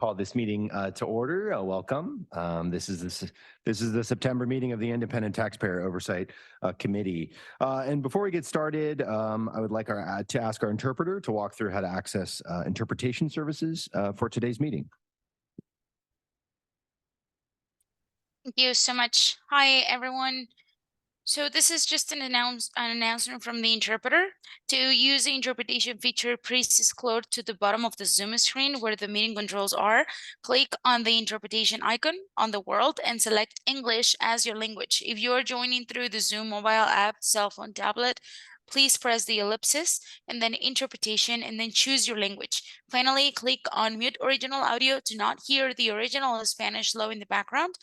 call this meeting to order. Welcome. This is the September meeting of the Independent Taxpayer Oversight Committee. And before we get started, I would like to ask our interpreter to walk through how to access interpretation services for today's meeting. Thank you so much. Hi, everyone. So this is just an announcement from the interpreter. To use the interpretation feature, please scroll to the bottom of the Zoom screen where the meeting controls are. Click on the interpretation icon on the world and select English as your language. If you are joining through the Zoom mobile app, cell phone, tablet, please press the ellipsis and then interpretation and then choose your language. Finally, click on mute original audio to not hear the original Spanish low in the background.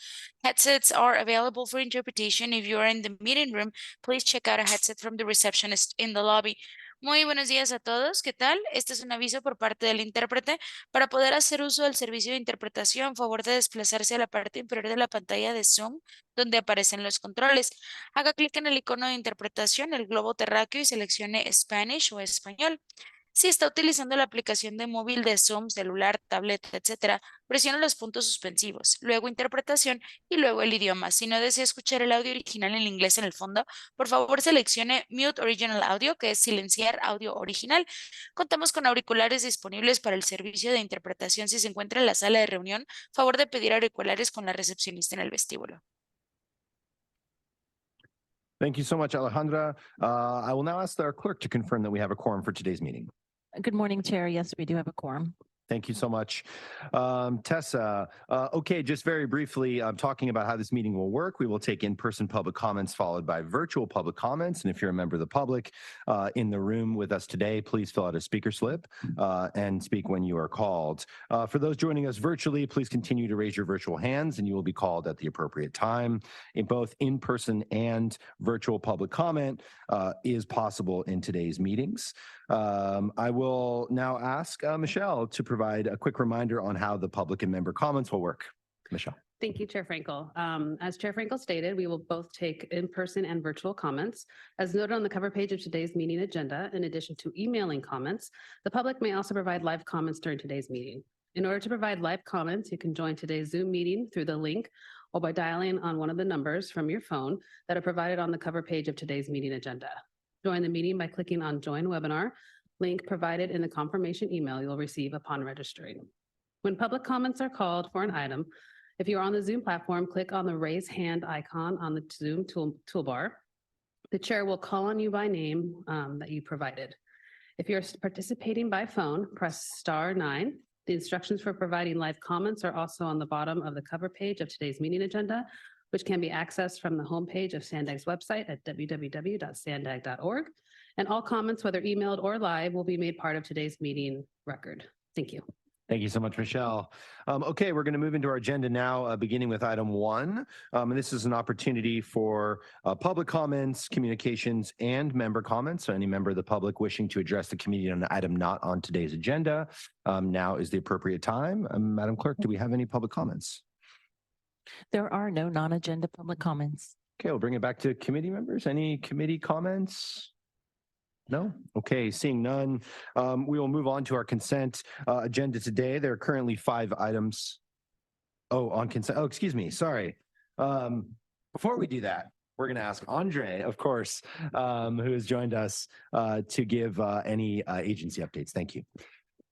Headsets are available for interpretation. If you are in the meeting room, please check out a headset from the receptionist in the lobby. Muy buenos días a todos. ¿Qué tal? Este es un aviso por parte del intérprete. Para poder hacer uso del servicio de interpretación, favor de desplazarse a la parte inferior de la pantalla de Zoom, donde aparecen los controles. Haga clic en el icono de interpretación, el globo terráqueo, y seleccione Spanish o español. Si está utilizando la aplicación de móvil de Zoom, celular, tablet, etc., presione los puntos suspensivos, luego interpretación y luego el idioma. Si no desea escuchar el audio original en inglés en el fondo, por favor seleccione Mute Original Audio, que es silenciar audio original. Contamos con auriculares disponibles para el servicio de interpretación. Si se encuentra en la sala de reunión, favor de pedir auriculares con la recepcionista en el vestíbulo. Thank you so much, Alejandra. I will now ask our clerk to confirm that we have a quorum for today's meeting. Good morning, Chair. Yes, we do have a quorum. Thank you so much. Tessa, okay, just very briefly, talking about how this meeting will work. We will take in-person public comments followed by virtual public comments. And if you're a member of the public in the room with us today, please fill out a speaker slip and speak when you are called. For those joining us virtually, please continue to raise your virtual hands and you will be called at the appropriate time. In both in-person and virtual public comment is possible in today's meetings. I will now ask Michelle to provide a quick reminder on how the public and member comments will work. Michelle. Thank you, Chair Frankel. As Chair Frankel stated, we will both take in-person and virtual comments. As noted on the cover page of today's meeting agenda, in addition to emailing comments, the public may also provide live comments during today's meeting. In order to provide live comments, you can join today's Zoom meeting through the link or by dialing on one of the numbers from your phone that are provided on the cover page of today's meeting agenda. Join the meeting by clicking on Join Webinar, link provided in the confirmation email you'll receive upon registering. When public comments are called for an item, if you're on the Zoom platform, click on the raise hand icon on the Zoom toolbar. The chair will call on you by name that you provided. If you're participating by phone, press *9. The instructions for providing live comments are also on the bottom of the cover page of today's meeting agenda, which can be accessed from the homepage of SANDAG's website at www.sandag.org. And all comments, whether emailed or live, will be made part of today's meeting record. Thank you. Thank you so much, Michelle. Okay, we're going to move into our agenda now, beginning with item 1. And this is an opportunity for public comments, communications, and member comments. So any member of the public wishing to address the committee on an item not on today's agenda, now is the appropriate time. Madam Clerk, do we have any public comments? There are no non-agenda public comments. Okay, we'll bring it back to committee members. Any committee comments? No? Okay, seeing none, we will move on to our consent agenda today. There are currently 5 items. On consent. Oh, excuse me. Sorry. Before we do that, we're going to ask Andre, of course, who has joined us to give any agency updates. Thank you.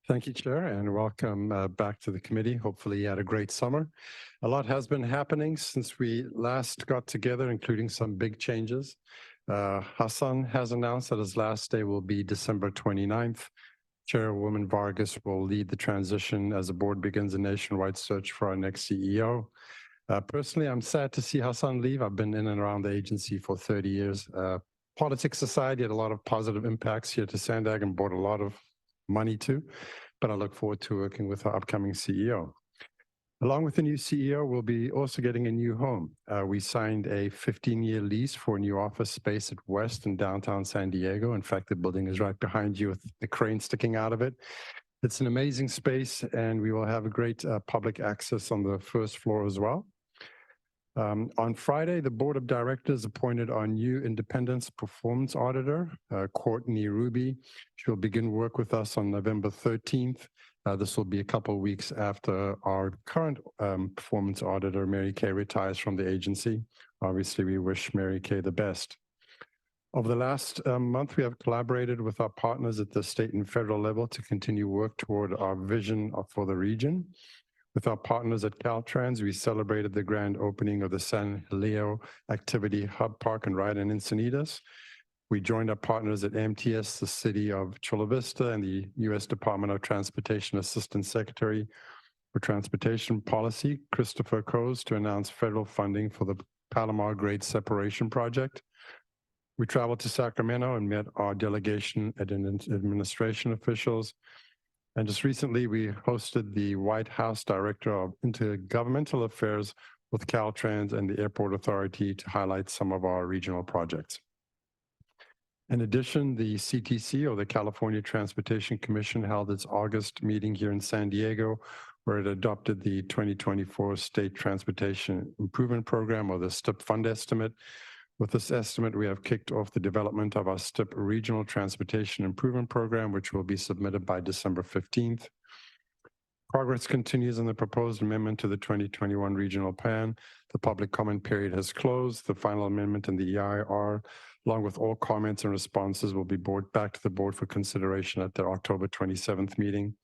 Thank you, Chair, and welcome back to the committee. Hopefully you had a great summer. A lot has been happening since we last got together, including some big changes. Hassan has announced that his last day will be December 29th. Chairwoman Vargas will lead the transition as the board begins a nationwide search for our next CEO. Personally, I'm sad to see Hassan leave. I've been in and around the agency for 30 years. Politics aside, he had a lot of positive impacts here to SANDAG and brought a lot of money too, but I look forward to working with our upcoming CEO. Along with the new CEO, we'll be also getting a new home. We signed a 15-year lease for a new office space at West in downtown San Diego. In fact, the building is right behind you with the crane sticking out of it. It's an amazing space, and we will have a great public access on the first floor as well. On Friday, the Board of Directors appointed our new Independence Performance Auditor, Courtney Ruby. She'll begin work with us on November 13th. This will be a couple of weeks after our current performance auditor, Mary Kay, retires from the agency. Obviously, we wish Mary Kay the best. Over the last month, we have collaborated with our partners at the state and federal level to continue work toward our vision for the region. With our partners at Caltrans, we celebrated the grand opening of the San Leo Activity Hub Park and Ride in Encinitas. We joined our partners at MTS, the City of Chula Vista, and the U.S. Department of Transportation Assistant Secretary for Transportation Policy, Christopher Coase, to announce federal funding for the Palomar Grade Separation Project. We traveled to Sacramento and met our delegation and administration officials. And just recently, we hosted the White House Director of Intergovernmental Affairs with Caltrans and the Airport Authority to highlight some of our regional projects. In addition, the CTC, or the California Transportation Commission, held its August meeting here in San Diego, where it adopted the 2024 State Transportation Improvement Program, or the STIP fund estimate. With this estimate, we have kicked off the development of our STIP Regional Transportation Improvement Program, which will be submitted by December 15th. Progress continues on the proposed amendment to the 2021 Regional Plan. The public comment period has closed. The final amendment in the EIR, along with all comments and responses, will be brought back to the board for consideration at their October 27th meeting.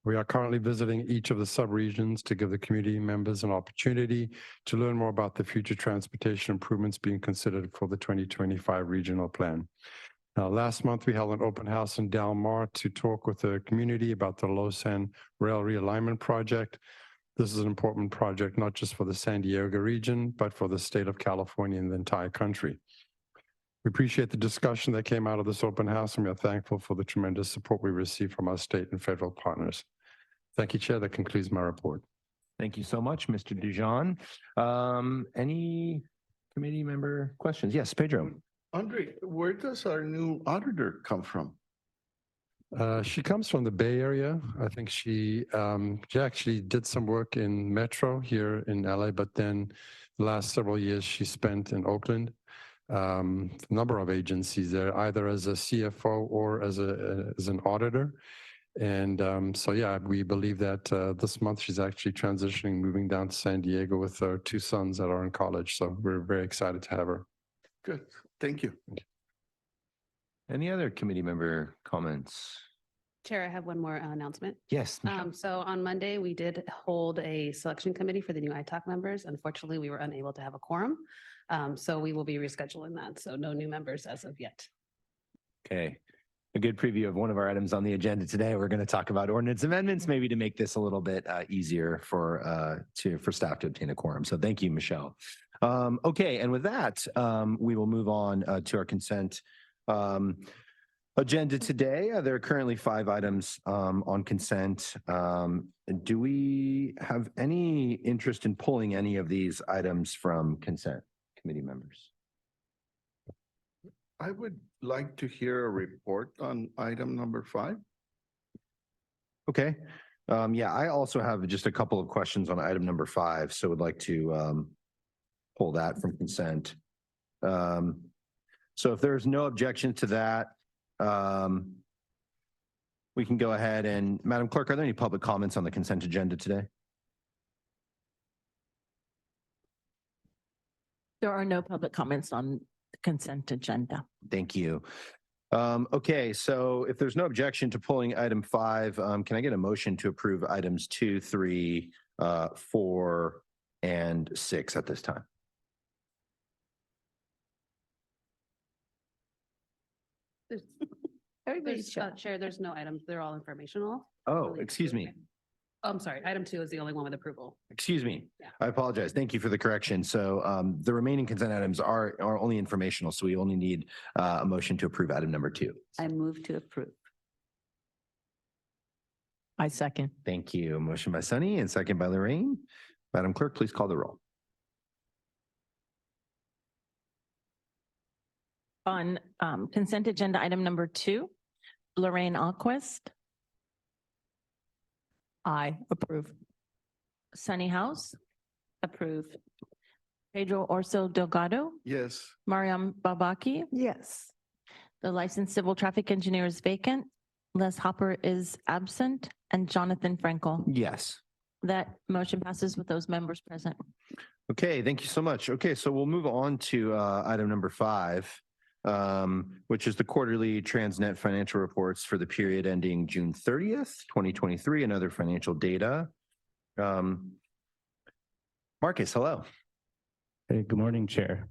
We are currently visiting each of the subregions to give the community members an opportunity to learn more about the future transportation improvements being considered for the 2025 regional plan. Now, last month, we held an open house in Del Mar to talk with the community about the Lausanne Rail Realignment Project. This is an important project, not just for the San Diego region, but for the state of California and the entire country. We appreciate the discussion that came out of this open house, and we are thankful for the tremendous support we received from our state and federal partners. Thank you, Chair. That concludes my report. Thank you so much, Mr. Dijon. Any committee member questions? Yes, Pedro. Andre, where does our new auditor come from? She comes from the Bay Area. I think she actually did some work in Metro here in LA, but then the last several years she spent in Oakland. A number of agencies there, either as a CFO or as an auditor. And so, yeah, we believe that this month she's actually transitioning, moving down to San Diego with her two sons that are in college. So we're very excited to have her. Good. Thank you. Any other committee member comments? Chair, I have one more announcement. Yes. Michelle. So on Monday, we did hold a selection committee for the new ITAC members. Unfortunately, we were unable to have a quorum. So we will be rescheduling that. So no new members as of yet. Okay. A good preview of one of our items on the agenda today. We're going to talk about ordinance amendments, maybe to make this a little bit easier for staff to obtain a quorum. So thank you, Michelle. Okay, and with that, we will move on to our consent agenda today. There are currently 5 items on consent. Do we have any interest in pulling any of these items from consent, committee members? I would like to hear a report on item number 5. Okay. Yeah, I also have just a couple of questions on item number 5, so would like to pull that from consent. So if there's no objection to that, we can go ahead and, Madam Clerk, are there any public comments on the consent agenda today? There are no public comments on the consent agenda. Thank you. Okay, so if there's no objection to pulling item 5, can I get a motion to approve items 2, 3, 4, and 6 at this time? Everybody's Chair, there's no items. They're all informational. Oh, excuse me. I'm sorry. Item 2 is the only one with approval. Excuse me. Yeah. I apologize. Thank you for the correction. So the remaining consent items are only informational, so we only need a motion to approve item number 2. I move to approve. I second. Thank you. Motion by Sunny and second by Lorraine. Madam Clerk, please call the roll. On consent agenda item number 2, Lorraine Alquist. I approve. Sunny House. Approve. Pedro Orso Delgado, Yes. Mariam Babaki. Yes. The licensed civil traffic engineer is vacant. Les Hopper is absent, and Jonathan Frankel. Yes. That motion passes with those members present. Okay, thank you so much. Okay, so we'll move on to item number 5, which is the quarterly TransNet financial reports for the period ending June 30th, 2023, and other financial data. Marcus, hello. Hey, good morning, Chair.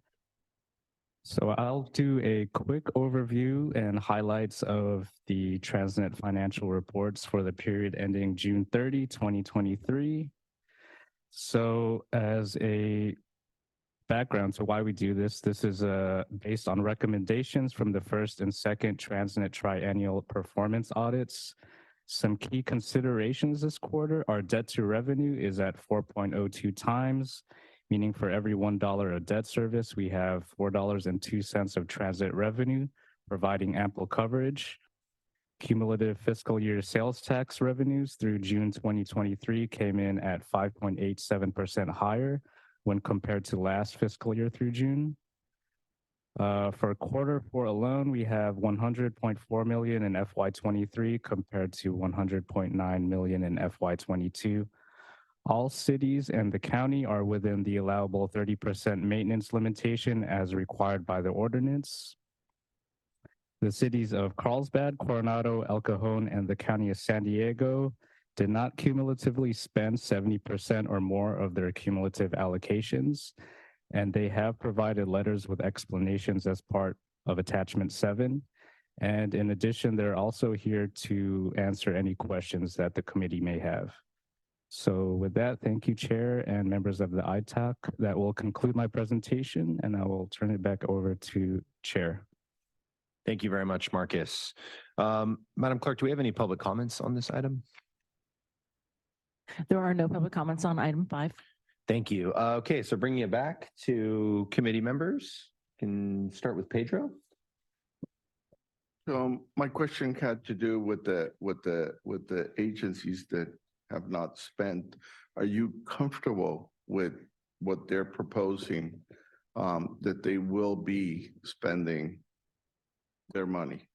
So I'll do a quick overview and highlights of the TransNet financial reports for the period ending June 30, 2023. So as a background to why we do this, this is based on recommendations from the first and second TransNet triennial performance audits. Some key considerations this quarter, our debt to revenue is at 4.02 times, meaning for every $1 of debt service, we have $4.02 of TransNet revenue, providing ample coverage. Cumulative fiscal year sales tax revenues through June 2023 came in at 5.87% higher when compared to last fiscal year through June. For quarter 4 alone, we have 100.4 million in FY23 compared to 100.9 million in FY22. All cities and the county are within the allowable 30% maintenance limitation as required by the ordinance. The cities of Carlsbad, Coronado, El Cajon, and the county of San Diego did not cumulatively spend 70% or more of their cumulative allocations, and they have provided letters with explanations as part of attachment 7. And in addition, they're also here to answer any questions that the committee may have. So with that, thank you, Chair and members of the ITAC. That will conclude my presentation, and I will turn it back over to Chair. Thank you very much, Marcus. Madam Clerk, do we have any public comments on this item? There are no public comments on item 5. Thank you. Okay, so bringing it back to committee members, can start with Pedro. So my question had to do with the agencies that have not spent. Are you comfortable with what they're proposing, that they will be spending their money?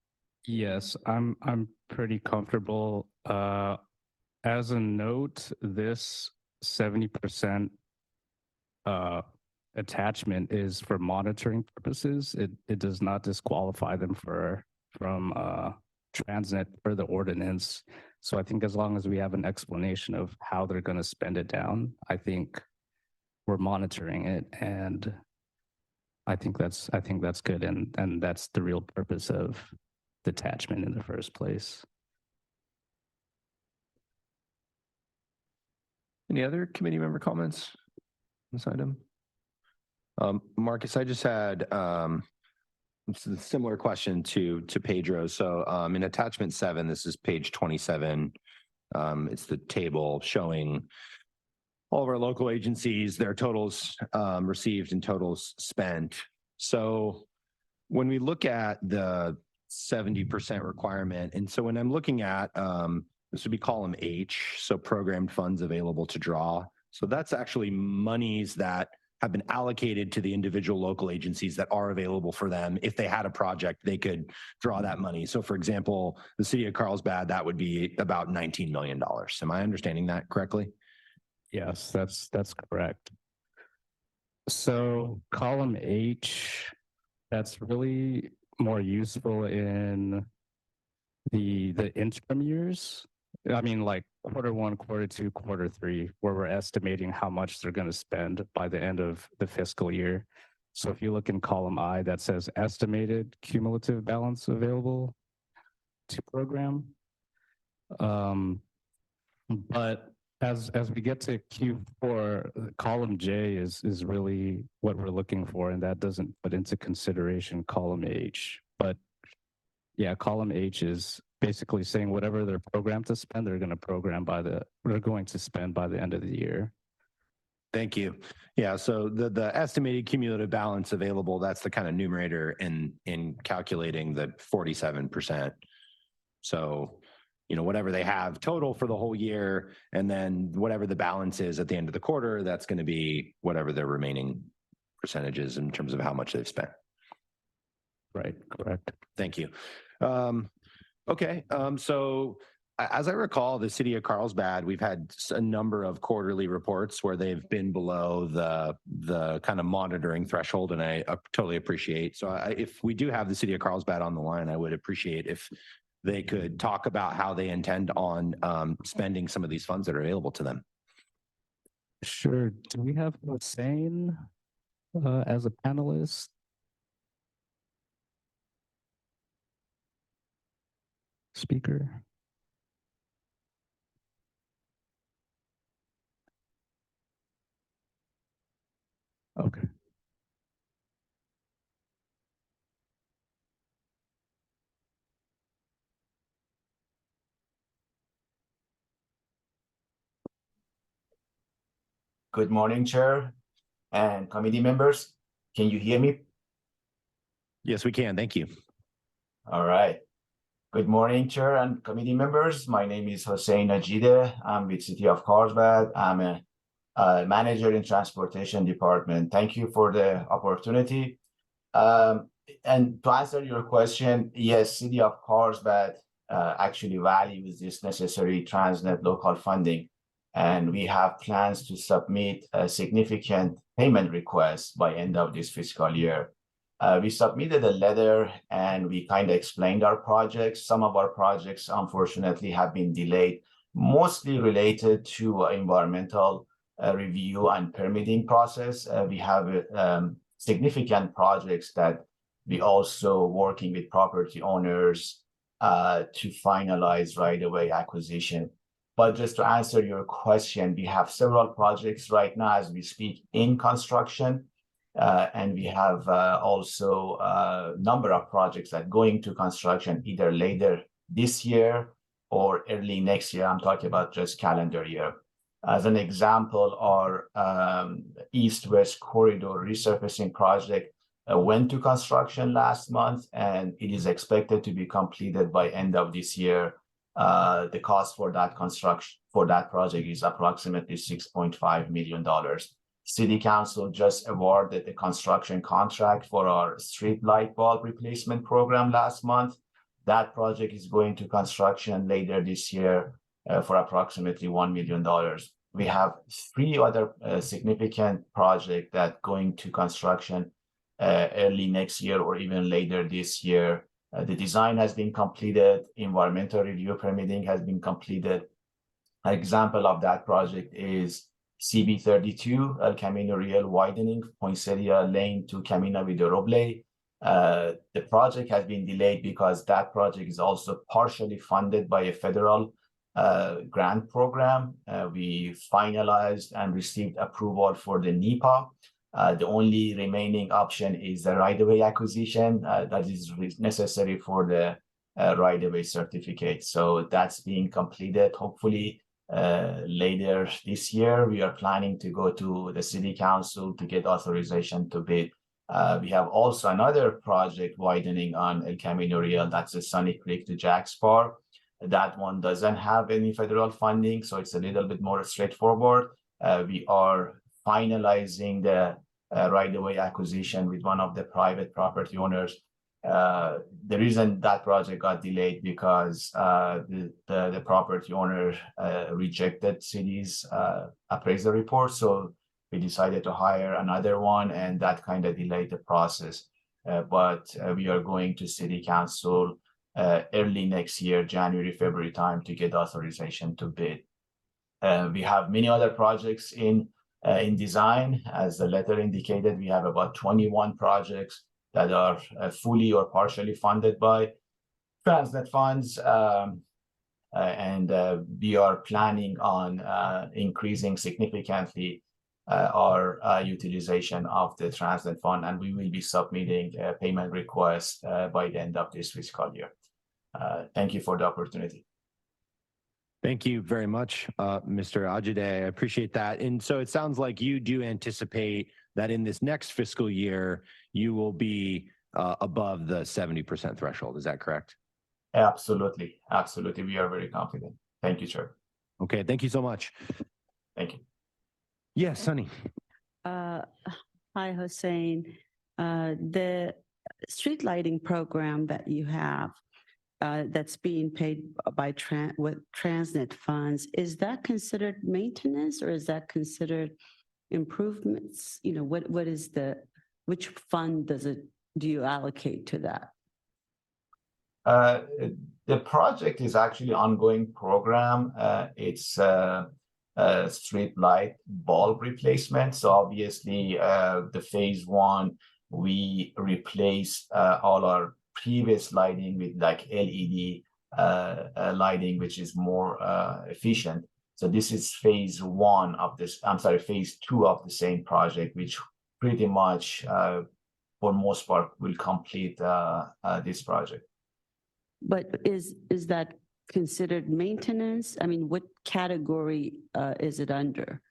Yes, I'm pretty comfortable. As a note, this 70% attachment is for monitoring purposes. It does not disqualify them from TransNet or the ordinance. So I think as long as we have an explanation of how they're going to spend it down, I think we're monitoring it, and I think that's good, and that's the real purpose of the attachment in the first place. Any other committee member comments on this item? Marcus, I just had a similar question to Pedro. So in attachment 7, this is page 27. It's the table showing all of our local agencies, their totals received and totals spent. So when we look at the 70% requirement, and so when I'm looking at, this would be column H, so programmed funds available to draw. So that's actually monies that have been allocated to the individual local agencies that are available for them. If they had a project, they could draw that money. So for example, the city of Carlsbad, that would be about $19 million. Am I understanding that correctly? Yes, that's correct. So column H, that's really more useful in the interim years. I mean, like quarter 1, quarter 2, quarter 3, where we're estimating how much they're going to spend by the end of the fiscal year. So if you look in column I, that says estimated cumulative balance available to program. But as we get to Q4, column J is really what we're looking for, and that doesn't put into consideration column H. But yeah, column H is basically saying whatever they're programmed to spend, they're going to spend by the end of the year. Thank you. Yeah, so the estimated cumulative balance available, that's the kind of numerator in calculating the 47%. So, you know, whatever they have total for the whole year, and then whatever the balance is at the end of the quarter, that's going to be whatever their remaining percentages in terms of how much they've spent. Right, correct. Thank you. Okay, so as I recall, the city of Carlsbad, we've had a number of quarterly reports where they've been below the kind of monitoring threshold, and I totally appreciate. So if we do have the city of Carlsbad on the line, I would appreciate if they could talk about how they intend on spending some of these funds that are available to them. Sure. Do we have Hussein as a panelist? Speaker. Okay. Good morning, Chair and committee members. Can you hear me? Yes, we can. Thank you. All right. Good morning, Chair and committee members. My name is Hussein Ajide. I'm with City of Carlsbad. I'm a manager in transportation department. Thank you for the opportunity. And to answer your question, yes, City of Carlsbad actually values this necessary TransNet local funding. And we have plans to submit a significant payment request by end of this fiscal year. We submitted a letter and we kind of explained our projects. Some of our projects, unfortunately, have been delayed, mostly related to environmental review and permitting process. We have significant projects that we also working with property owners to finalize right-of-way acquisition. But just to answer your question, we have several projects right now as we speak in construction. And we have also a number of projects that go into construction either later this year or early next year. I'm talking about just calendar year. As an example, our East-West Corridor resurfacing project went to construction last month, and it is expected to be completed by end of this year. The cost for that construction for that project is approximately $6.5 million. City Council just awarded the construction contract for our street light bulb replacement program last month. That project is going to construction later this year for approximately $1 million. We have 3 other significant projects that going to construction early next year or even later this year. The design has been completed. Environmental review permitting has been completed. An example of that project is CB32, El Camino Real widening, Poinsettia Lane to Camino Video Roble. The project has been delayed because that project is also partially funded by a federal grant program. We finalized and received approval for the NEPA. The only remaining option is the right-of-way acquisition that is necessary for the right-of-way certificate. So that's being completed, hopefully, later this year. We are planning to go to the City Council to get authorization to bid. We have also another project widening on El Camino Real, that's the Sunny Creek to Jack's Bar. That one doesn't have any federal funding, so it's a little bit more straightforward. We are finalizing the right-of-way acquisition with one of the private property owners. The reason that project got delayed because the property owner rejected city's appraisal report, so we decided to hire another one, and that kind of delayed the process. But we are going to City Council early next year, January, February time, to get authorization to bid. We have many other projects in design. As the letter indicated, we have about 21 projects that are fully or partially funded by TransNet funds. And we are planning on increasing significantly our utilization of the TransNet fund, and we will be submitting a payment request by the end of this fiscal year. Thank you for the opportunity. Thank you very much, Mr. Ajide. I appreciate that. And so it sounds like you do anticipate that in this next fiscal year, you will be above the 70% threshold. Is that correct? Absolutely. Absolutely. We are very confident. Thank you, Chair. Okay. Thank you so much. Thank you. Yes, Sunny. Hi, Hossein. The street lighting program that you have that's being paid by with TransNet funds, is that considered maintenance or is that considered improvements? You know, what is which fund do you allocate to that? The project is actually ongoing program. It's a street light bulb replacement. So obviously, the phase one, we replace all our previous lighting with like LED lighting, which is more efficient. So this is phase one of this. I'm sorry, phase two of the same project, which pretty much, for most part, will complete this project. But is that considered maintenance? I mean, what category is it under?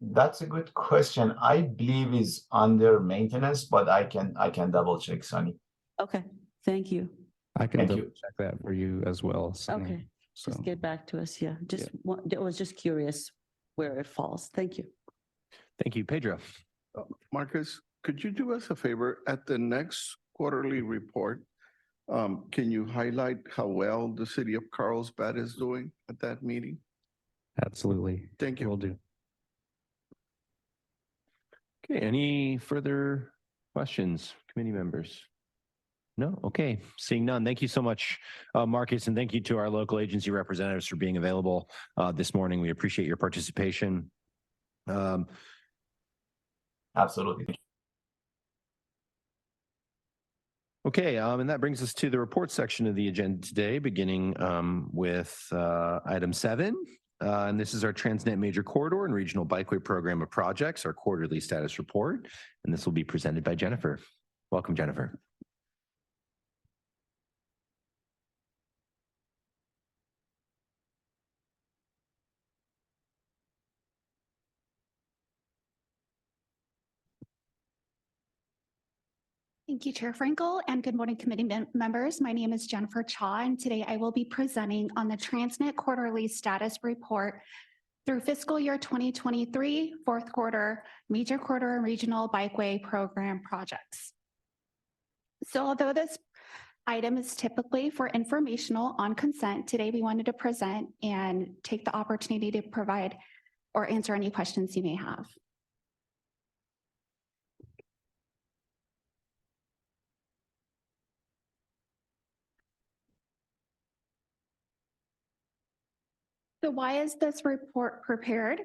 That's a good question. I believe is under maintenance, but I can double check, Sunny. Okay, thank you. I can Thank double you. check that for you as well. Sunny. Okay, So, just get back to us. Yeah, I was just curious where it falls. Thank you. Thank you. Pedro. Marcus, could you do us a favor at the next quarterly report? Can you highlight how well the city of Carlsbad is doing at that meeting? absolutely. Thank you. Will do. Okay, any further questions, committee members? No? Okay, seeing none. Thank you so much, Marcus, and thank you to our local agency representatives for being available this morning. We appreciate your participation. Absolutely. Okay, and that brings us to the report section of the agenda today, beginning with item 7. And this is our TransNet Major Corridor and Regional Bikeway Program of Projects, our quarterly status report. And this will be presented by Jennifer. Welcome, Jennifer. Thank you, Chair Frankel, and good morning, committee members. My name is Jennifer Cha, and today I will be presenting on the TransNet Quarterly Status Report through fiscal year 2023, fourth quarter, Major Corridor and Regional Bikeway Program projects. So although this item is typically for informational on consent, today we wanted to present and take the opportunity to provide or answer any questions you may have. So why is this report prepared?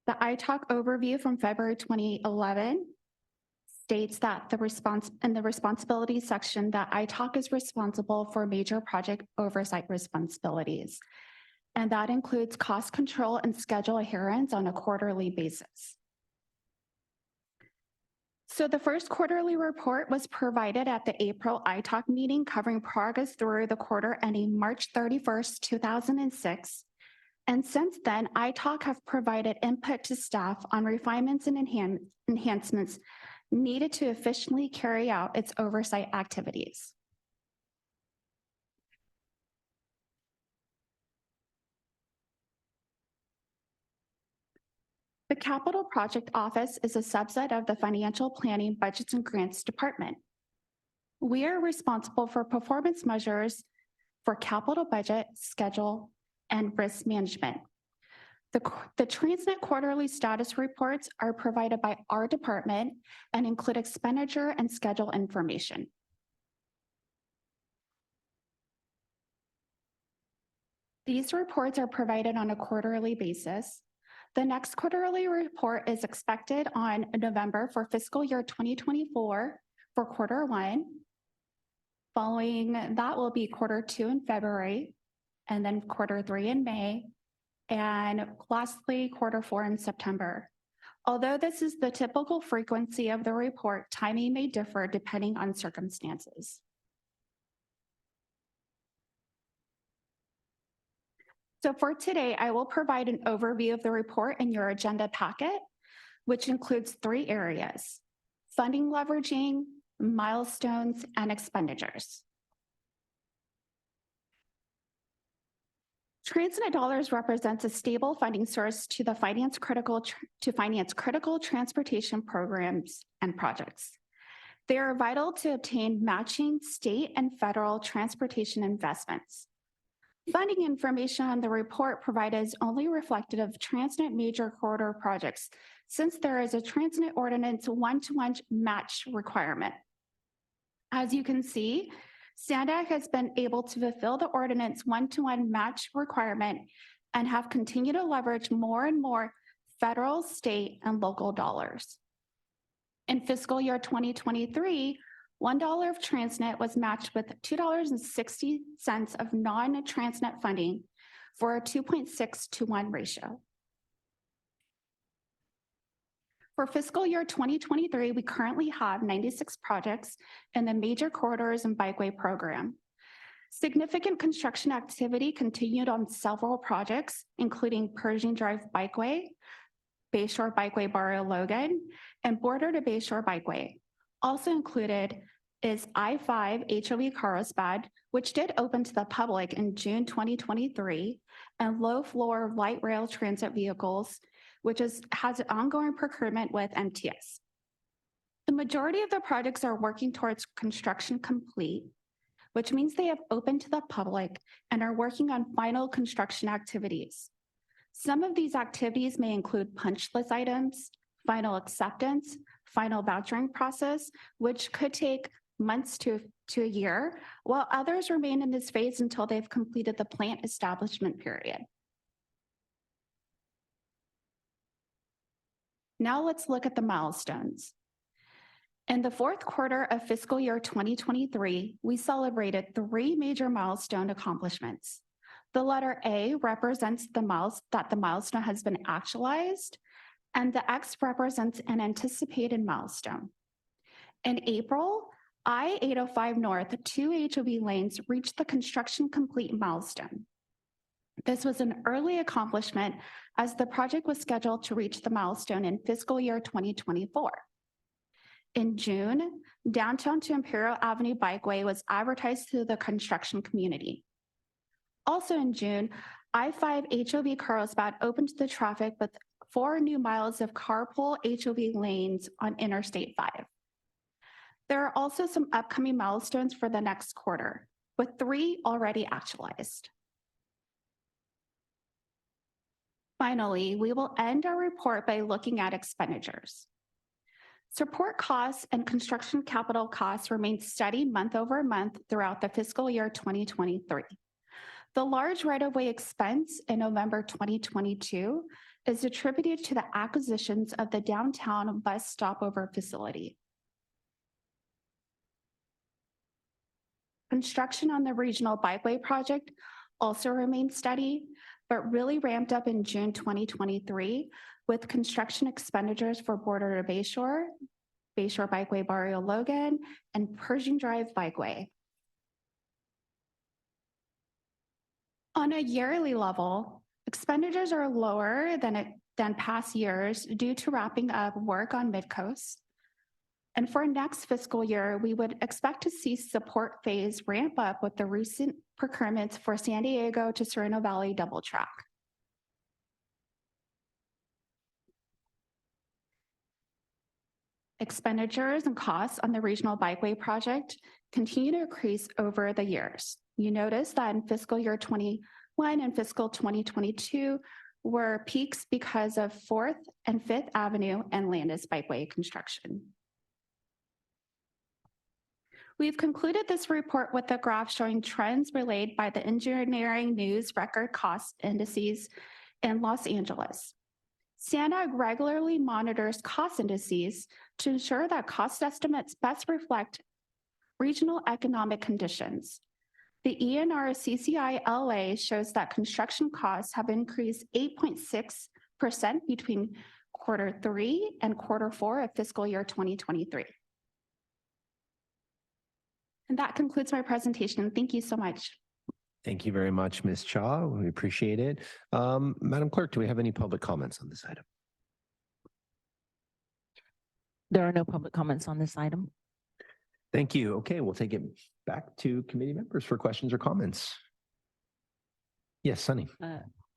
The ITALK overview from February 2011 states that the responsibility section that ITALK is responsible for major project oversight responsibilities. And that includes cost control and schedule adherence on a quarterly basis. So the first quarterly report was provided at the April ITALK meeting covering progress through the quarter ending March 31st, 2006. And since then, ITALK have provided input to staff on refinements and enhancements needed to efficiently carry out its oversight activities. The Capital Project Office is a subset of the Financial Planning, Budgets, and Grants Department. We are responsible for performance measures for capital budget, schedule, and risk management. The TransNet quarterly status reports are provided by our department and include expenditure and schedule information. These reports are provided on a quarterly basis. The next quarterly report is expected on November for fiscal year 2024 for quarter 1. Following that will be quarter 2 in February, and then quarter 3 in May, and lastly, quarter 4 in September. Although this is the typical frequency of the report, timing may differ depending on circumstances. So for today, I will provide an overview of the report in your agenda packet, which includes 3 areas: funding leveraging, milestones, and expenditures. TransNet dollars represents a stable funding source to finance critical transportation programs and projects. They are vital to obtain matching state and federal transportation investments. Funding information on the report provided is only reflective of TransNet major corridor projects, since there is a TransNet ordinance one-to-one match requirement. As you can see, SANDAG has been able to fulfill the ordinance one-to-one match requirement and have continued to leverage more and more federal, state, and local dollars. In fiscal year 2023, $1 of TransNet was matched with $2.60 of non-TransNet funding for a 2.6 to 1 ratio. For fiscal year 2023, we currently have 96 projects in the major corridors and bikeway program. Significant construction activity continued on several projects, including Pershing Drive Bikeway, Bayshore Bikeway Barrio Logan, and Border to Bayshore Bikeway. Also included is I-5 HOV Carlsbad, which did open to the public in June 2023, and low-floor light rail transit vehicles, which has an ongoing procurement with MTS. The majority of the projects are working towards construction complete, which means they have opened to the public and are working on final construction activities. Some of these activities may include punch list items, final acceptance, final vouchering process, which could take months to a year, while others remain in this phase until they've completed the plant establishment period. Now let's look at the milestones. In the fourth quarter of fiscal year 2023, we celebrated 3 major milestone accomplishments. The letter A represents the milestone has been actualized, and the X represents an anticipated milestone. In April, I-805 North 2 HOV lanes reached the construction complete milestone. This was an early accomplishment as the project was scheduled to reach the milestone in fiscal year 2024. In June, downtown to Imperial Avenue Bikeway was advertised to the construction community. Also in June, I-5 HOV Carlsbad opened to the traffic with 4 new miles of carpool HOV lanes on Interstate 5. There are also some upcoming milestones for the next quarter, with 3 already actualized. Finally, we will end our report by looking at expenditures. Support costs and construction capital costs remained steady month over month throughout the fiscal year 2023. The large right-of-way expense in November 2022 is attributed to the acquisitions of the downtown bus stopover facility. Construction on the regional bikeway project also remained steady, but really ramped up in June 2023 with construction expenditures for Border to Bayshore, Bayshore Bikeway Barrio Logan, and Pershing Drive Bikeway. On a yearly level, expenditures are lower than past years due to wrapping up work on Midcoast. And for next fiscal year, we would expect to see support phase ramp up with the recent procurements for San Diego to Sereno Valley double track. Expenditures and costs on the regional bikeway project continue to increase over the years. You notice that in fiscal year 21 and fiscal 2022 were peaks because of 4th and 5th Avenue and Landis Bikeway construction. We've concluded this report with a graph showing trends relayed by the Engineering News Record Cost Indices in Los Angeles. SANDAG regularly monitors cost indices to ensure that cost estimates best reflect regional economic conditions. The ENR CCI LA shows that construction costs have increased 8.6% between Q3 and Q4 of fiscal year 2023. And that concludes my presentation. Thank you so much. Thank you very much, Ms. Cha. We appreciate it. Madam Clerk, do we have any public comments on this item? There are no public comments on this item. Thank you. Okay, we'll take it back to committee members for questions or comments. Yes, Sunny.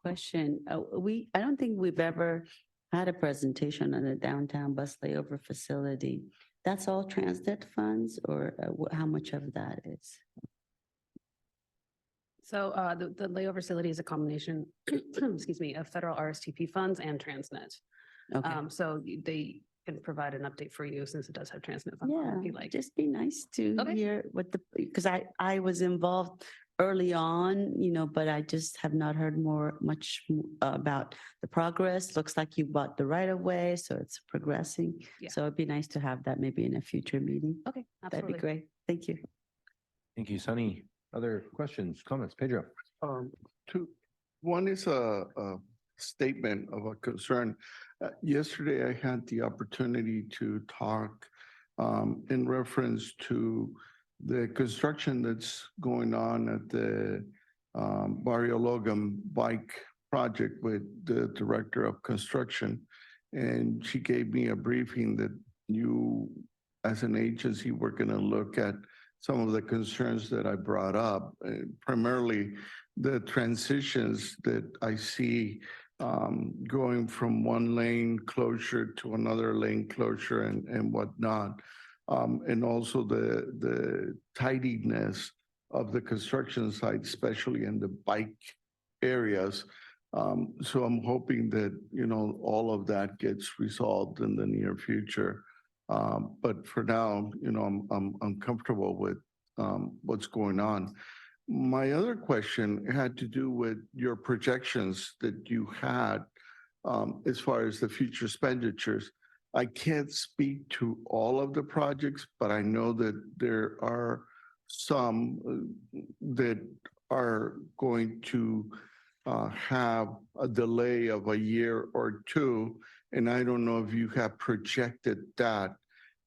Question, I don't think we've ever had a presentation on the downtown bus layover facility. That's all TransNet funds or how much of that is? So the layover facility is a combination, excuse me, of federal RSTP funds and TransNet. Okay. So they can provide an update for you since it does have TransNet funds. on it, Yeah, if you like. just be nice to Okay. hear what because I was involved early on, but I just have not heard much about the progress. Looks like you bought the right of way, so it's progressing. Yeah. So it'd be nice to have that maybe in a future meeting. Okay, That'd absolutely. be great. Thank you. Thank you, Sunny. Other questions, comments? Pedro? One is a statement of a concern. Yesterday, I had the opportunity to talk in reference to the construction that's going on at the Barrio Logan bike project with the director of construction. And she gave me a briefing that you, as an agency, were going to look at some of the concerns that I brought up, primarily the transitions that I see going from one lane closure to another lane closure and whatnot. And also the tidiness of the construction site, especially in the bike areas. So I'm hoping that, all of that gets resolved in the near future. But for now, I'm comfortable with what's going on. My other question had to do with your projections that you had as far as the future expenditures. I can't speak to all of the projects, but I know that there are some that are going to have a delay of a year or two. And I don't know if you have projected that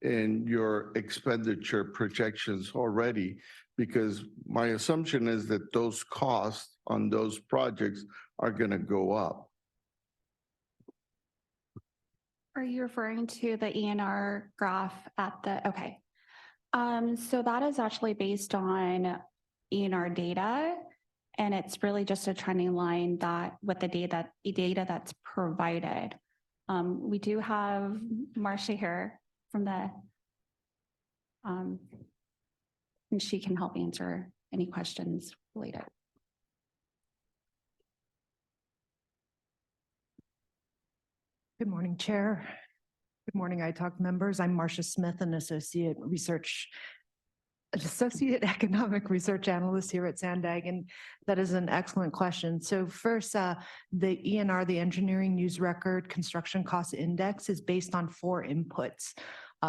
in your expenditure projections already, because my assumption is that those costs on those projects are going to go up. Are you referring to the ENR graph at okay. So that is actually based on ENR data, and it's really just a trending line that with the data that's provided. We do have Marcia here from the, and she can help answer any questions related. Good morning, Chair. Good morning, ITALK members. I'm Marcia Smith, an associate economic research analyst here at SANDAG, and that is an excellent question. So first, the ENR, the Engineering News Record Construction Cost Index, is based on 4 inputs.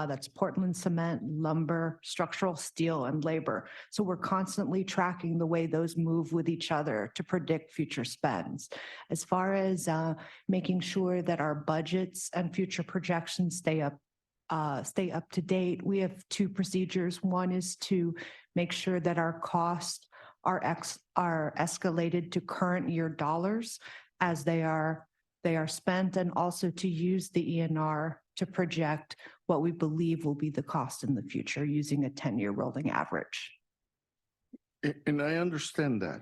That's Portland cement, lumber, structural steel, and labor. So we're constantly tracking the way those move with each other to predict future spends. As far as making sure that our budgets and future projections stay up to date, we have 2 procedures. One is to make sure that our costs are escalated to current year dollars as they are spent, and also to use the ENR to project what we believe will be the cost in the future using a 10-year rolling average. And I understand that,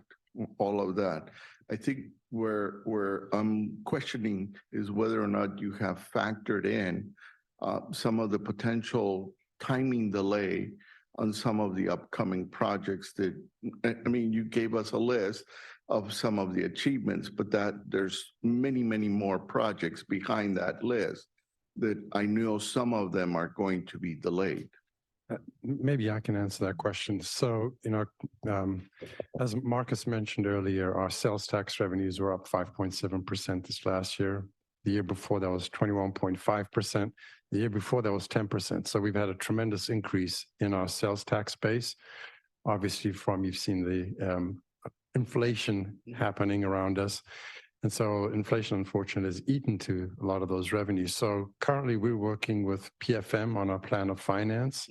all of that. I think where I'm questioning is whether or not you have factored in some of the potential timing delay on some of the upcoming projects that, I mean, you gave us a list of some of the achievements, but that there's many, many more projects behind that list that I know some of them are going to be delayed. Maybe I can answer that question. So, as Marcus mentioned earlier, our sales tax revenues were up 5.7% this last year. The year before that was 21.5%. The year before that was 10%. So we've had a tremendous increase in our sales tax base. Obviously, you've seen the inflation happening around us. And so inflation, unfortunately, has eaten to a lot of those revenues. So currently we're working with PFM on our plan of finance,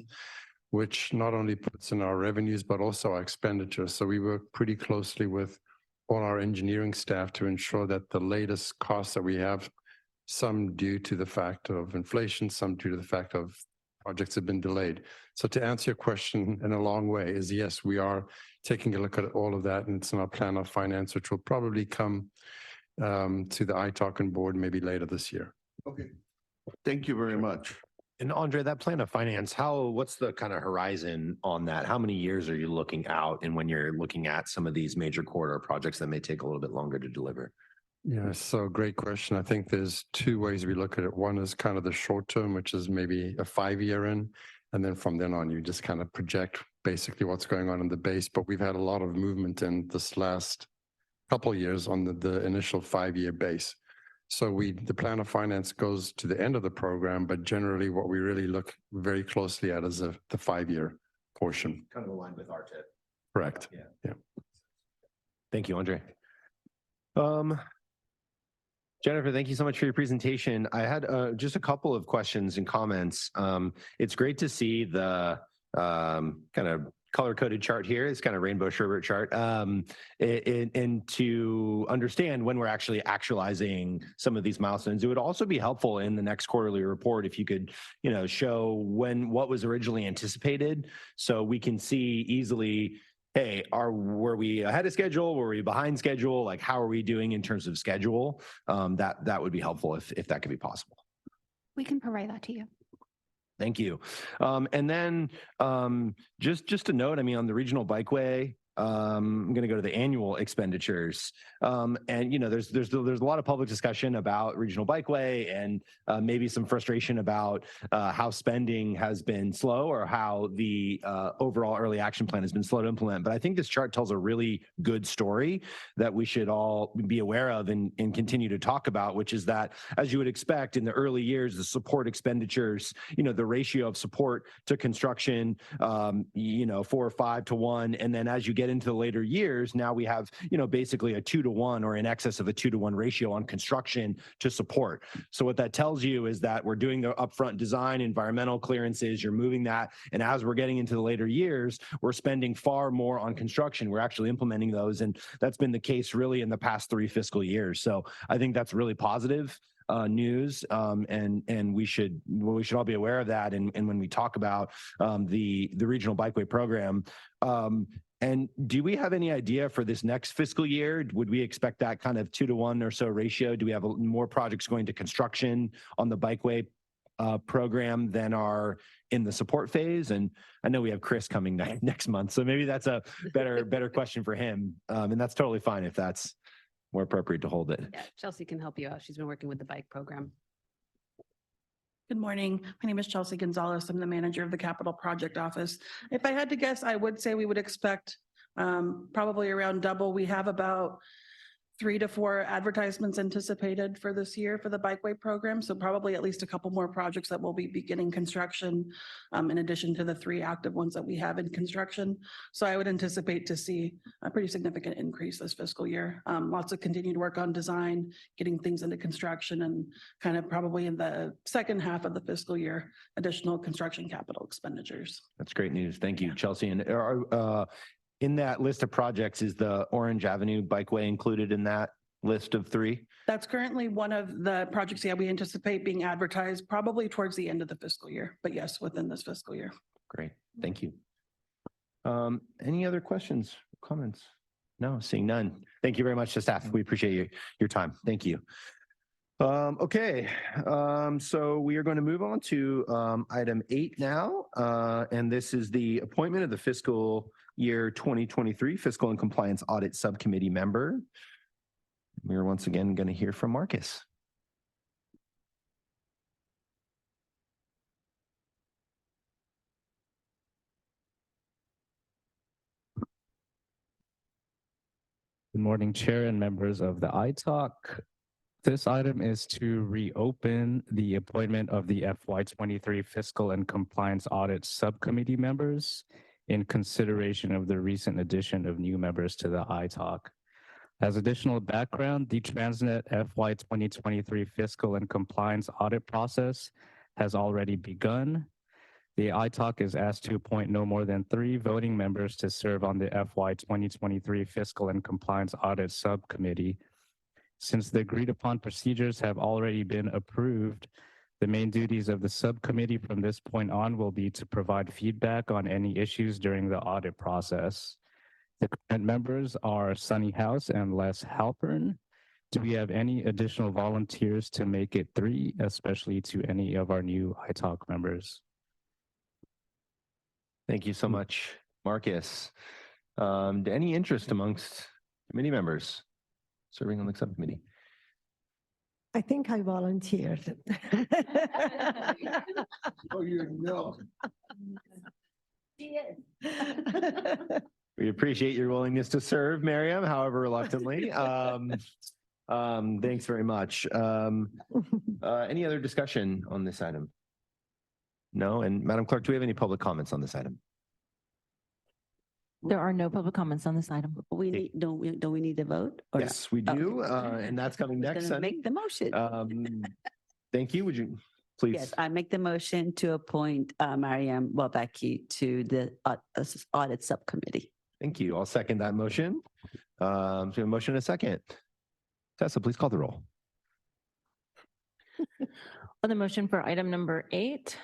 which not only puts in our revenues, but also our expenditures. So we work pretty closely with all our engineering staff to ensure that the latest costs that we have, some due to the fact of inflation, some due to the fact of projects have been delayed. So to answer your question in a long way is, yes, we are taking a look at all of that, and it's in our plan of finance, which will probably come to the ITALK and board maybe later this year. Okay. Thank you very much. And Andre, that plan of finance, what's the kind of horizon on that? How many years are you looking out, and when you're looking at some of these major corridor projects that may take a little bit longer to deliver? Yeah, so great question. I think there's two ways we look at it. One is kind of the short term, which is maybe a 5-year in, and then from then on, you just kind of project basically what's going on in the base. But we've had a lot of movement in this last couple of years on the initial 5-year base. So the plan of finance goes to the end of the program, but generally what we really look very closely at is the 5-year portion. Kind of aligned with our tip. Correct. Yeah. Thank you, Andre. Jennifer, thank you so much for your presentation. I had just a couple of questions and comments. It's great to see the kind of color-coded chart here. It's kind of rainbow sherbet chart, and to understand when we're actually actualizing some of these milestones. It would also be helpful in the next quarterly report if you could, show what was originally anticipated, so we can see easily, hey, were we ahead of schedule? Were we behind schedule? Like, how are we doing in terms of schedule? That would be helpful if that could be possible. We can provide that to you. Thank you. And then just a note, on the regional bikeway, I'm going to go to the annual expenditures. And there's a lot of public discussion about regional bikeway and maybe some frustration about how spending has been slow, or how the overall early action plan has been slow to implement. But I think this chart tells a really good story that we should all be aware of and continue to talk about, which is that, as you would expect, in the early years, the support expenditures, the ratio of support to construction, 4 or 5 to 1, and then as you get into the later years, now we have, basically a 2 to 1 or in excess of a 2 to 1 ratio on construction to support. So what that tells you is that we're doing the upfront design, environmental clearances, you're moving that. And as we're getting into the later years, we're spending far more on construction. We're actually implementing those. And that's been the case really in the past 3 fiscal years. So I think that's really positive news, and we should all be aware of that. And when we talk about the regional bikeway program, and do we have any idea for this next fiscal year? Would we expect that kind of 2 to 1 or so ratio? Do we have more projects going to construction on the bikeway program than are in the support phase? And I know we have Chris coming next month, so maybe that's a better question for him. And that's totally fine if that's more appropriate to hold it. Yeah, Chelsea can help you out. She's been working with the bike program. Good morning. My name is Chelsea Gonzalez. I'm the manager of the Capital Project Office. If I had to guess, I would say we would expect probably around double. We have about 3 to 4 advertisements anticipated for this year for the bikeway program. So probably at least a couple more projects that will be beginning construction, in addition to the 3 active ones that we have in construction. So I would anticipate to see a pretty significant increase this fiscal year. Lots of continued work on design, getting things into construction, and kind of probably in the second half of the fiscal year, additional construction capital expenditures. That's great news. Thank you, Chelsea. And in that list of projects, is the Orange Avenue Bikeway included in that list of 3? That's currently one of the projects, we anticipate being advertised probably towards the end of the fiscal year, but yes, within this fiscal year. Great, thank you. Any other questions, comments? No, seeing none. Thank you very much to staff. We appreciate your time. Thank you. Okay, so we are going to move on to item 8 now, and this is the appointment of the fiscal year 2023 Fiscal and Compliance Audit Subcommittee member. We are once again going to hear from Marcus. Good morning, Chair and members of the ITALK. This item is to reopen the appointment of the FY23 Fiscal and Compliance Audit Subcommittee members in consideration of the recent addition of new members to the ITALK. As additional background, the TransNet FY 2023 Fiscal and Compliance Audit process has already begun. The ITALK is asked to appoint no more than 3 voting members to serve on the FY 2023 Fiscal and Compliance Audit Subcommittee. Since the agreed upon procedures have already been approved, the main duties of the subcommittee from this point on will be to provide feedback on any issues during the audit process. The current members are Sunny House and Les Halpern. Do we have any additional volunteers to make it 3, especially to any of our new iTalk members? Thank you so much, Marcus. Any interest amongst committee members serving on the subcommittee? I think I volunteered. Oh, you know. We appreciate your willingness to serve, Miriam, however reluctantly. Thanks very much. Any other discussion on this item? No, and Madam Clerk, do we have any public comments on this item? There are no public comments on this item. We need, don't we need to vote? Or- Yes, we do, and that's coming Who's next. gonna Sunny. Make the motion. Thank you. Would you please? Yes, I make the motion to appoint Mariam Wabaki to the audit subcommittee. Thank you. I'll second that motion. So we have a motion and a second. Tessa, please call the roll. On the motion for item number 8,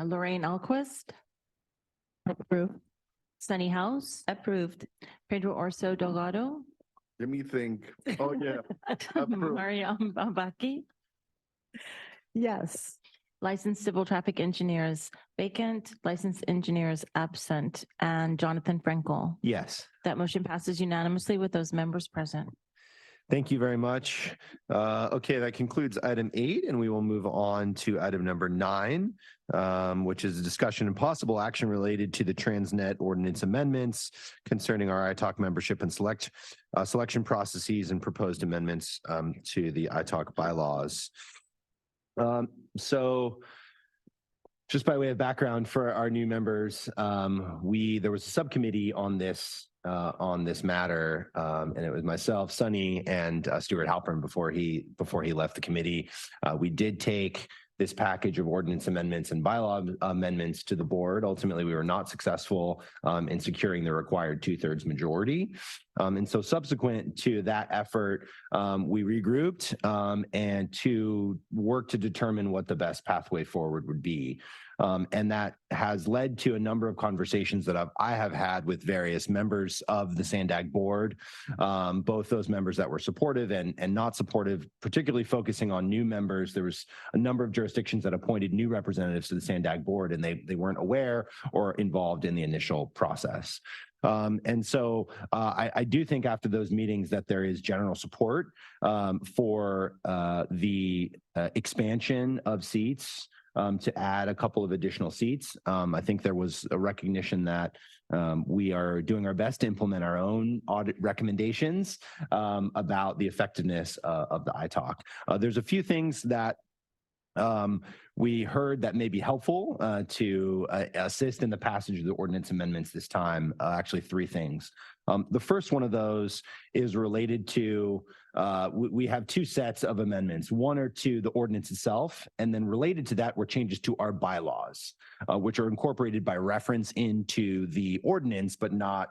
Lorraine Alquist. Approved. Sunny House. Approved. Pedro Orso Delgado. Let me think. Oh, yeah. Approved. Mariam Babaki. Yes. Licensed civil traffic engineers vacant, licensed engineers absent, and Jonathan Frankel. Yes. That motion passes unanimously with those members present. Thank you very much. Okay, that concludes item 8, and we will move on to item number 9, which is a discussion and possible action related to the TransNet ordinance amendments concerning our iTalk membership and selection processes and proposed amendments to the iTalk bylaws. So just by way of background for our new members, there was a subcommittee on this matter, and it was myself, Sunny, and Stuart Halpern before he left the committee. We did take this package of ordinance amendments and bylaw amendments to the board. Ultimately, we were not successful in securing the required 2/3 majority. And so subsequent to that effort, we regrouped and to work to determine what the best pathway forward would be. And that has led to a number of conversations that I have had with various members of the SANDAG board, both those members that were supportive and not supportive, particularly focusing on new members. There was a number of jurisdictions that appointed new representatives to the SANDAG board, and they weren't aware or involved in the initial process. And so I do think after those meetings that there is general support for the expansion of seats, to add a couple of additional seats. I think there was a recognition that we are doing our best to implement our own audit recommendations about the effectiveness of the iTalk. There's a few things that we heard that may be helpful to assist in the passage of the ordinance amendments this time. Actually, 3 things. The first one of those is related to, we have 2 sets of amendments. One are to the ordinance itself, and then related to that were changes to our bylaws, which are incorporated by reference into the ordinance, but not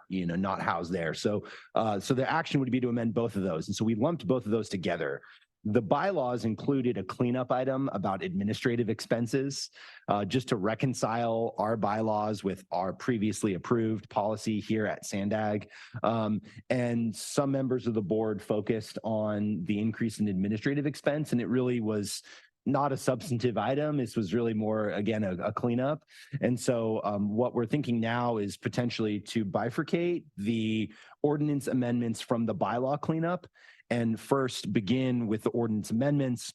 housed there. So the action would be to amend both of those. And so we lumped both of those together. The bylaws included a cleanup item about administrative expenses, just to reconcile our bylaws with our previously approved policy here at SANDAG. And some members of the board focused on the increase in administrative expense, and it really was not a substantive item. This was really more, again, a cleanup. And so what we're thinking now is potentially to bifurcate the ordinance amendments from the bylaw cleanup, and first begin with the ordinance amendments,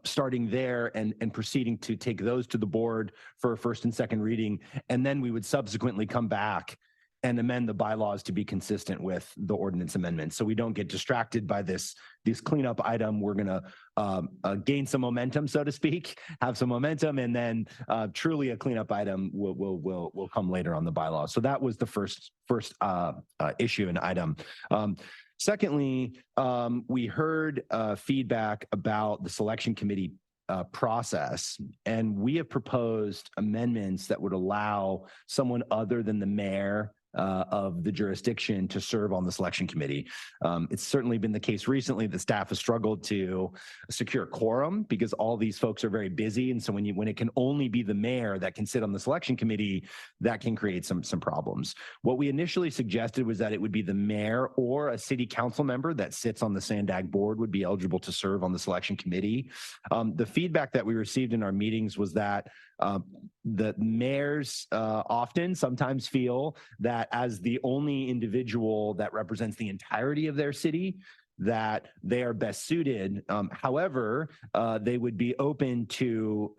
starting there and proceeding to take those to the board for a first and second reading. And then we would subsequently come back and amend the bylaws to be consistent with the ordinance amendments. So we don't get distracted by this cleanup item. We're going to gain some momentum, so to speak, have some momentum, and then truly a cleanup item will come later on the bylaws. So that was the first issue and item. Secondly, we heard feedback about the selection committee process, and we have proposed amendments that would allow someone other than the mayor of the jurisdiction to serve on the selection committee. It's certainly been the case recently that staff has struggled to secure quorum because all these folks are very busy. And so when it can only be the mayor that can sit on the selection committee, that can create some problems. What we initially suggested was that it would be the mayor or a city council member that sits on the SANDAG board would be eligible to serve on the selection committee. The feedback that we received in our meetings was that the mayors sometimes feel that as the only individual that represents the entirety of their city, that they are best suited. However, they would be open to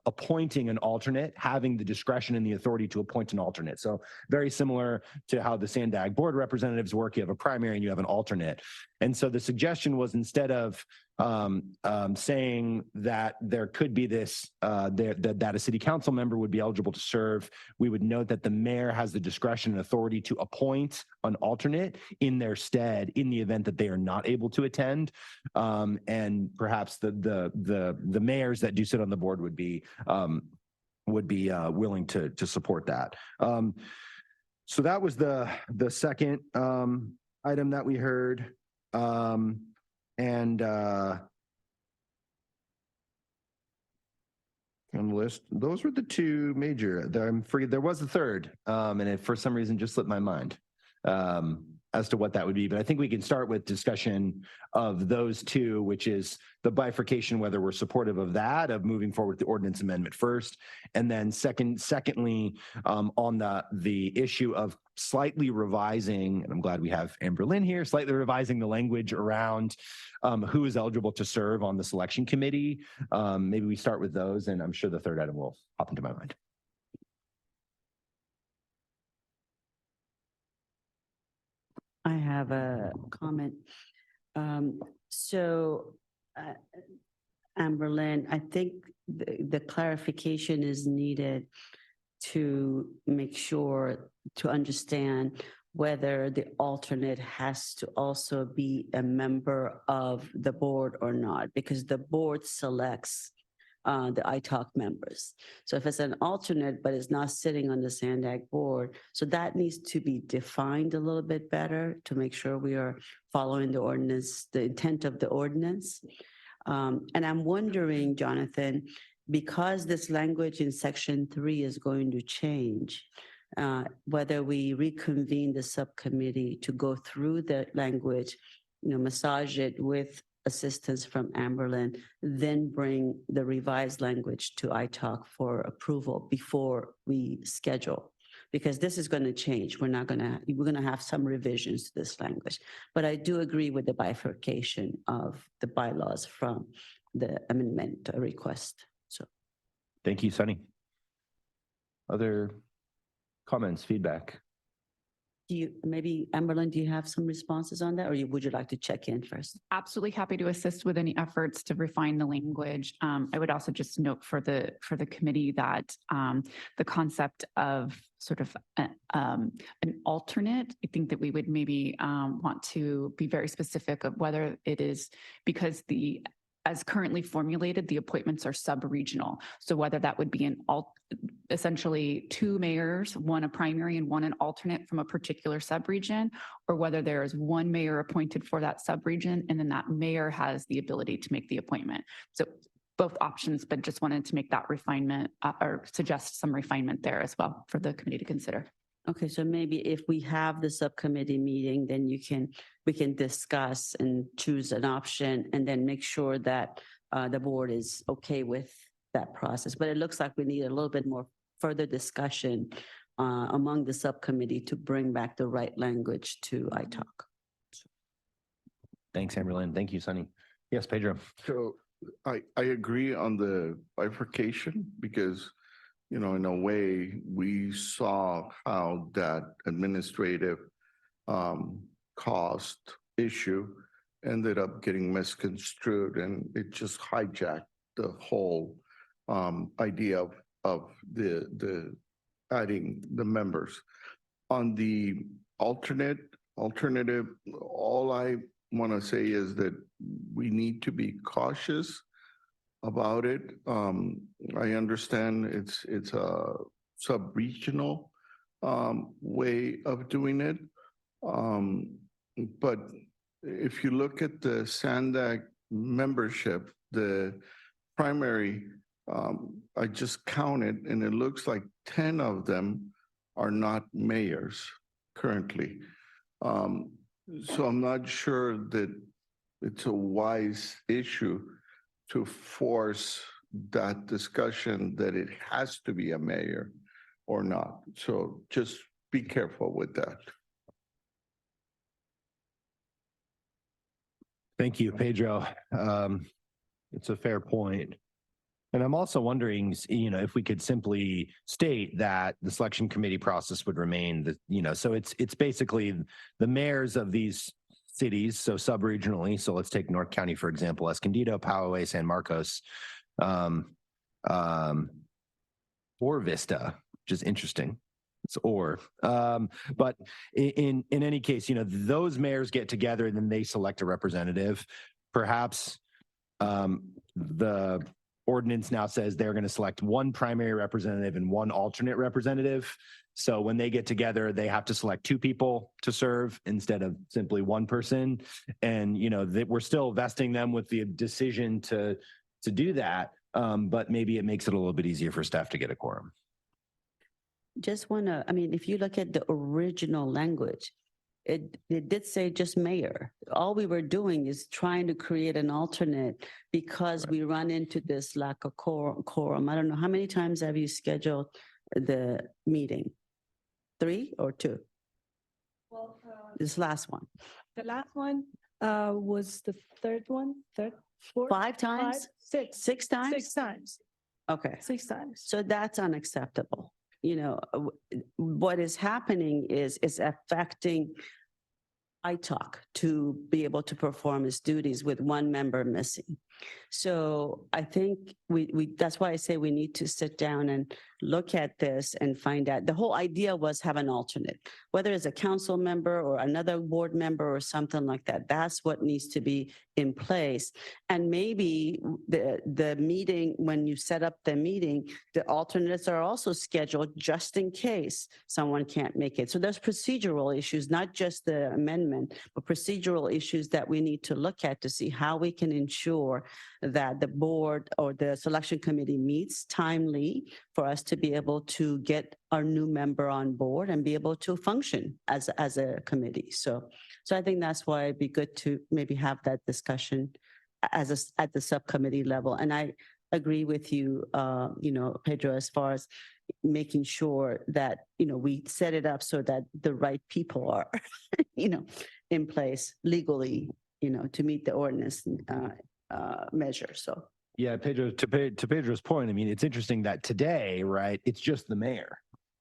appointing an alternate, having the discretion and the authority to appoint an alternate. So very similar to how the SANDAG board representatives work, you have a primary and you have an alternate. And so the suggestion was, instead of saying that there could be this, that a city council member would be eligible to serve, we would note that the mayor has the discretion and authority to appoint an alternate in their stead in the event that they are not able to attend. And perhaps the mayors that do sit on the board would be willing to support that. So that was the second item that we heard. And on the list, those were the two major. I'm forget there was a third, and it for some reason just slipped my mind as to what that would be. But I think we can start with discussion of those two, which is the bifurcation, whether we're supportive of that, of moving forward with the ordinance amendment first, and then secondly, on the issue of slightly revising, and I'm glad we have Amber Lynn here, slightly revising the language around who is eligible to serve on the selection committee. Maybe we start with those, and I'm sure the third item will pop into my mind. I have a comment. Amberlyn, I think the clarification is needed to make sure to understand whether the alternate has to also be a member of the board or not, because the board selects the ITALK members. So if it's an alternate, but it's not sitting on the SANDAG board, so that needs to be defined a little bit better to make sure we are following the ordinance, the intent of the ordinance. And I'm wondering, Jonathan, because this language in section 3 is going to change, whether we reconvene the subcommittee to go through the language, massage it with assistance from Amberlyn, then bring the revised language to ITALK for approval before we schedule, because this is going to change. We're going to have some revisions to this language, but I do agree with the bifurcation of the bylaws from the amendment request. So, thank you, Sunny. Other comments, feedback? Maybe Amberlyn, do you have some responses on that, or would you like to check in first? Absolutely happy to assist with any efforts to refine the language. I would also just note for the committee that the concept of sort of an alternate, I think that we would maybe want to be very specific of whether it is because as currently formulated, the appointments are sub-regional. So whether that would be essentially 2 mayors, one a primary and one an alternate from a particular sub-region, or whether there is 1 mayor appointed for that sub-region, and then that mayor has the ability to make the appointment. So both options, but just wanted to make that refinement or suggest some refinement there as well for the committee to consider. Okay, so maybe if we have the subcommittee meeting, then we can discuss and choose an option and then make sure that the board is okay with that process. But it looks like we need a little bit more further discussion among the subcommittee to bring back the right language to ITALK. Thanks, Amberlyn. Thank you, Sunny. Yes, Pedro. So I agree on the bifurcation because, in a way, we saw how that administrative cost issue ended up getting misconstrued, and it just hijacked the whole idea of the adding the members. On the alternative, all I want to say is that we need to be cautious about it. I understand it's a sub-regional, way of doing it. But if you look at the SANDAG membership, the primary, I just counted and it looks like 10 of them are not mayors currently. So I'm not sure that it's a wise issue to force that discussion that it has to be a mayor or not. So just be careful with that. Thank you, Pedro. It's a fair point. And I'm also wondering, if we could simply state that the selection committee process would remain so it's basically the mayors of these cities, so sub-regionally. So let's take North County, for example, Escondido, Poway, San Marcos, or Vista, which is interesting. It's but in any case, those mayors get together and then they select a representative. Perhaps the ordinance now says they're going to select one primary representative and one alternate representative. So when they get together, they have to select two people to serve instead of simply one person. And, we're still vesting them with the decision to do that. But maybe it makes it a little bit easier for staff to get a quorum. Just if you look at the original language, it did say just mayor. All we were doing is trying to create an alternate because we run into this lack of quorum. I don't know, how many times have you scheduled the meeting? 3 or 2? Well, This last one. the last one was the third one, fourth. 5 times? 6. 6 times? 6 times. Okay. 6 times. So that's unacceptable. What is happening is affecting ITALK to be able to perform its duties with one member missing. So I think that's why I say we need to sit down and look at this and find out. The whole idea was have an alternate, whether it's a council member or another board member or something like that. That's what needs to be in place. And maybe the meeting, when you set up the meeting, the alternates are also scheduled just in case someone can't make it. So there's procedural issues, not just the amendment, but procedural issues that we need to look at to see how we can ensure that the board or the selection committee meets timely for us to be able to get our new member on board and be able to function as a committee. So I think that's why it'd be good to maybe have that discussion at the subcommittee level. And I agree with you, Pedro, as far as making sure that, we set it up so that the right people are, in place legally, to meet the ordinance measure. So. Yeah, Pedro, to Pedro's point, it's interesting that today, right, it's just the mayor.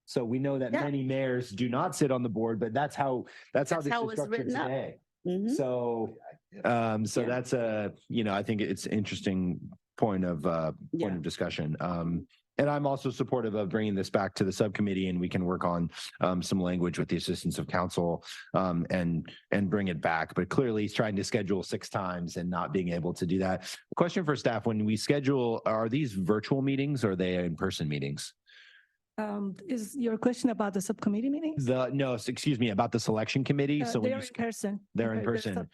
So we know that many mayors do not sit on the board, but that's how this is structured today. Mm-hmm. So that's I think it's an interesting point of discussion. And I'm also supportive of bringing this back to the subcommittee, and we can work on some language with the assistance of counsel and bring it back. But clearly, he's trying to schedule 6 times and not being able to do that. Question for staff: when we schedule, are these virtual meetings or are they in-person meetings? Is your question about the subcommittee meetings? No, excuse me, about the selection committee. So when they're in person. They're in person.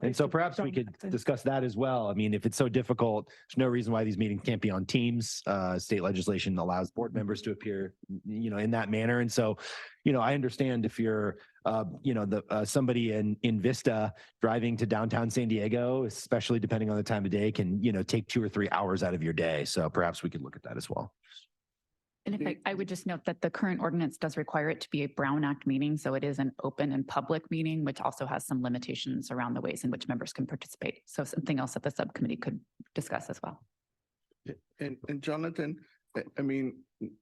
And so perhaps we could discuss that as well. If it's so difficult, there's no reason why these meetings can't be on Teams. State legislation allows board members to appear, in that manner. And so, I understand if you're, somebody in Vista driving to downtown San Diego, especially depending on the time of day, can, take 2 or 3 hours out of your day. So perhaps we could look at that as well. And if I would just note that the current ordinance does require it to be a Brown Act meeting. So it is an open and public meeting, which also has some limitations around the ways in which members can participate. So something else that the subcommittee could discuss as well. And Jonathan,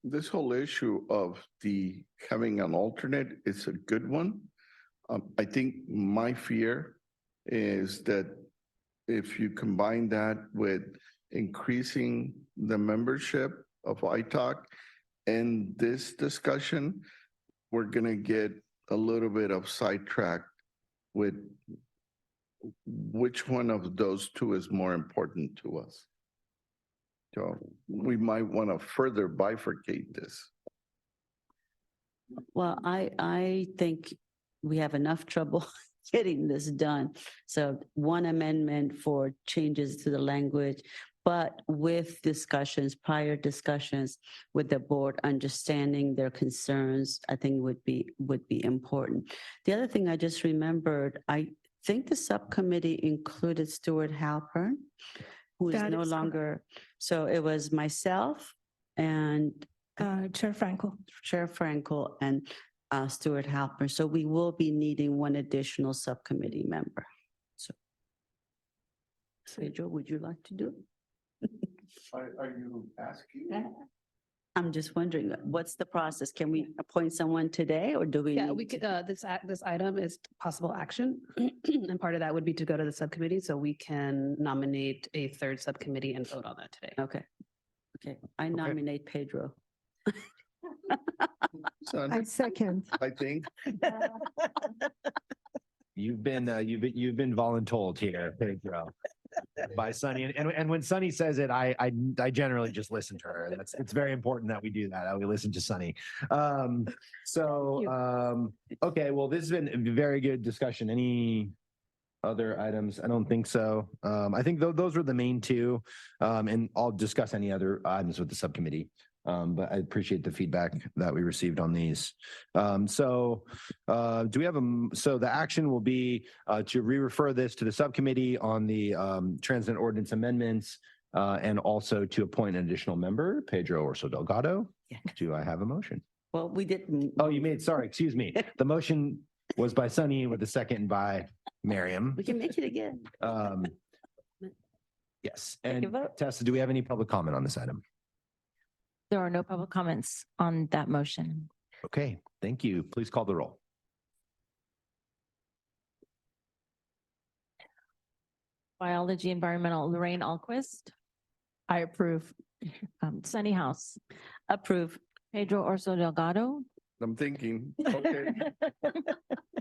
this whole issue of having an alternate is a good one. I think my fear is that if you combine that with increasing the membership of ITALK, and this discussion, we're going to get a little bit of sidetracked with which one of those two is more important to us. So we might want to further bifurcate this. Well, I think we have enough trouble getting this done. So one amendment for changes to the language, but with discussions, prior discussions with the board, understanding their concerns, I think would be important. The other thing I just remembered, I think the subcommittee included Stuart Halpern, who is That no is correct. longer, so it was myself and Chair Frankel. Chair Frankel and Stuart Halpern. So we will be needing one additional subcommittee member. So Pedro, would you like to do it? Are you asking? I'm just wondering, what's the process? Can we appoint someone today or do we? Yeah, need we to- could, this item is possible action. And part of that would be to go to the subcommittee, so we can nominate a third subcommittee and vote on that today. Okay. Okay, I nominate Pedro. Son, I second. I think. You've been voluntold here, Pedro, by Sunny. And when Sunny says it, I generally just listen to her. It's very important that we do that. We listen to Sunny. Okay, well, this has been a very good discussion. Any other items? I don't think so. I think those were the main two. And I'll discuss any other items with the subcommittee. But I appreciate the feedback that we received on these. Do we have so the action will be to re-refer this to the subcommittee on the TransNet ordinance amendments and also to appoint an additional member, Pedro Orso Delgado. Yeah. Do I have a motion? Well, we didn't. Oh, sorry, excuse me. The motion was by Sunny with the second by Miriam. We can make it again. Yes, Take a and vote. Tessa, do we have any public comment on this item? There are no public comments on that motion. Okay, thank you. Please call the roll. Biology Environmental, Lorraine Alquist. I approve. Sunny House. Approve. Pedro Orso Delgado. I'm thinking, okay,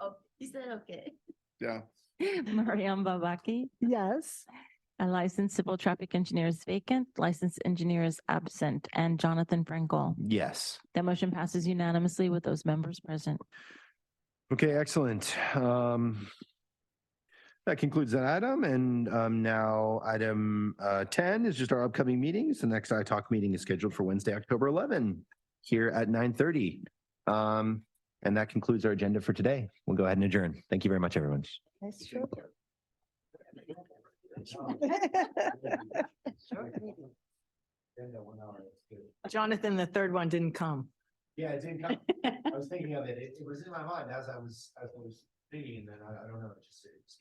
Oh, he said, okay. yeah. Mariam Babaki. Yes. A licensed civil traffic engineer is vacant, licensed engineer is absent, and Jonathan Frankel. Yes. That motion passes unanimously with those members present. Okay, excellent. That concludes that item. And now item 10 is just our upcoming meetings. The next iTalk meeting is scheduled for Wednesday, October 11 here at 9:30. And that concludes our agenda for today. We'll go ahead and adjourn. Thank you very much, everyone. That's true. Jonathan, the third one didn't come. Yeah, it didn't come. I was thinking of it. It was in my mind as I was thinking, and then I don't know, it just